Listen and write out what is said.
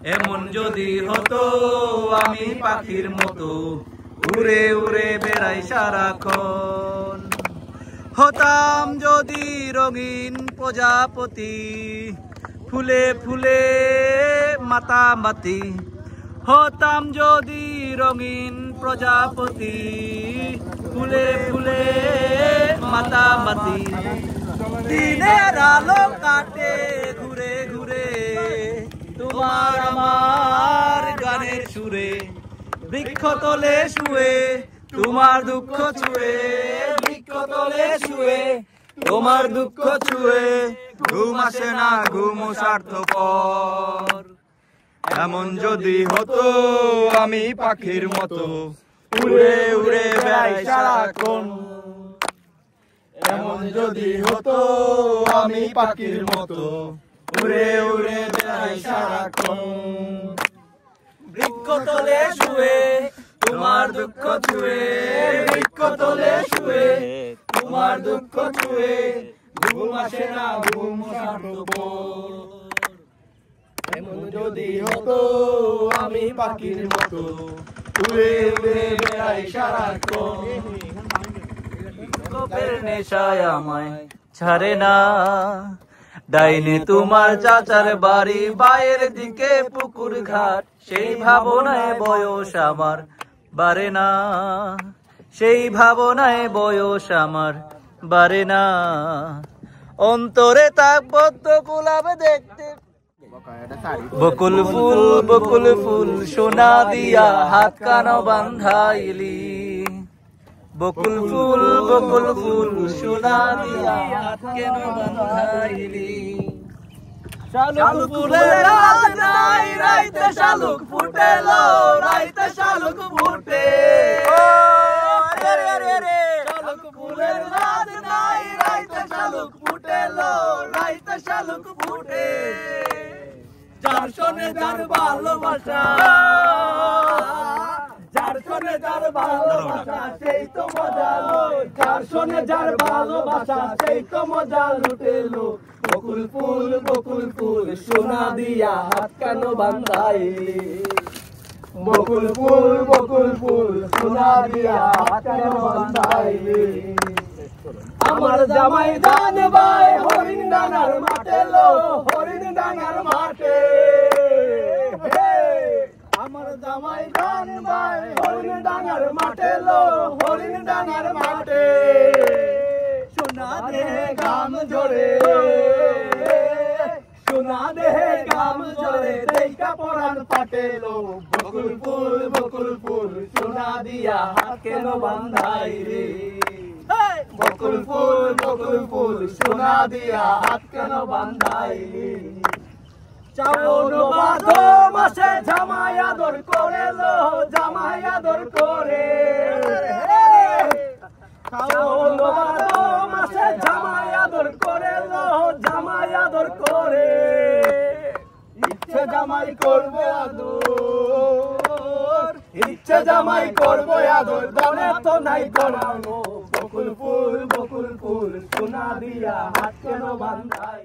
এমন যদি হতো আমি পাখির মতো উড়ে উড়ে বেড়াই সারাক্ষণ। হতাম যদি রঙিন প্রজাপতি ফুলে ফুলে মাতামাতি। হতাম যদি রঙিন প্রজাপতি ফুলে ফুলে মাতামাতি। দিনের আলো কাটে ঘুরে ঘুরে তোমার আমার গানের সুরে। বৃক্ষতলে শুয়ে তোমার দুঃখ ছুঁয়ে, বৃক্ষতলে শুয়ে তোমার দুঃখ ছুঁয়ে। ঘুম আসে না ঘুম স্বার্থপর। এমন যদি হতো আমি পাখির মতো উড়ে উড়ে বেড়াই সারাক্ষণ। এমন যদি হতো আমি পাখির মতো উড়ে উড়ে বেড়াই সারাক্ষণ। বৃক্ষতলে শুয়ে তোমার দুঃখ ছুঁয়ে, বৃক্ষতলে শুয়ে তোমার দুঃখ ছুঁয়ে। ঘুম আসে না ঘুম স্বার্থপর। এমন যদি হতো আমি পাখির মতো উড়ে উড়ে বেড়াই সারাক্ষণ। বিক্ষোভের নেশায় আমায় ছাড়ে না, ডাইনে তোমার চাচার বাড়ি বাইরের দিকে পুকুর ঘাট। সেই ভাবনায় বয়স আমার বাড়ে না, সেই ভাবনায় বয়স আমার বাড়ে না। অন্তরে তাক বদ্ধ গোলাপ দেখতে বকুল ফুল সোনা দিয়া হাত কানো বান্ধাইলি। বকুল ফুল সোনা দিয়া হাত কেন বান্ধাইলি। শালুক ফুলের রাত নাই রাইতে শালুক ফুটেলো, রাইতে শালুক ফুটে। শালুক ফুলের রাত নাই রাইতে শালুক ফুটেলো, রাইতে শালুক ফুটে। যার শোনে যার ভালোবাসা, যার শোনে যার ভালোবাসা সেই তো মজা লো। যার শোনে যার ভালোবাসা সেই তো মজা লুটেলো। বকুল ফুল সোনা দিয়া হাত কেন বান্ধাইলি। বকুল ফুল সোনা দিয়া হাত কেন বান্ধাইলি। আমার জামাই ধান ভাই হরিণ ডাঙার মাঠে লো, হরিণ ডাঙার মাঠে। আমার জামাই ধান ভাই হরিণ ডাঙার মাঠে লো, হরিণ ডাঙার মাঠে। সোনা দেহে গাম জোরে, সোনা দেহে গাম জোরে দেখা পরাণ পাটেলো। বকুল ফুল সোনা দিয়া হাত কেন বান্ধাইলি। বকুল ফুল সোনা দিয়া হাত কেন বান্ধাইলি। চাউল বাঁধো মাসে জামাই আদর করে লো, জামাই আদর করে। চাউল বাঁধো মাসে জামাই আদর করে লো, জামাই আদর করে। ইচ্ছে জামাই করবে আদর, ইচ্ছে জামাই করবো আদর, দলে তো নাই করানো। বকুল ফুল সোনা দিয়া হাত কেন বান্ধাই।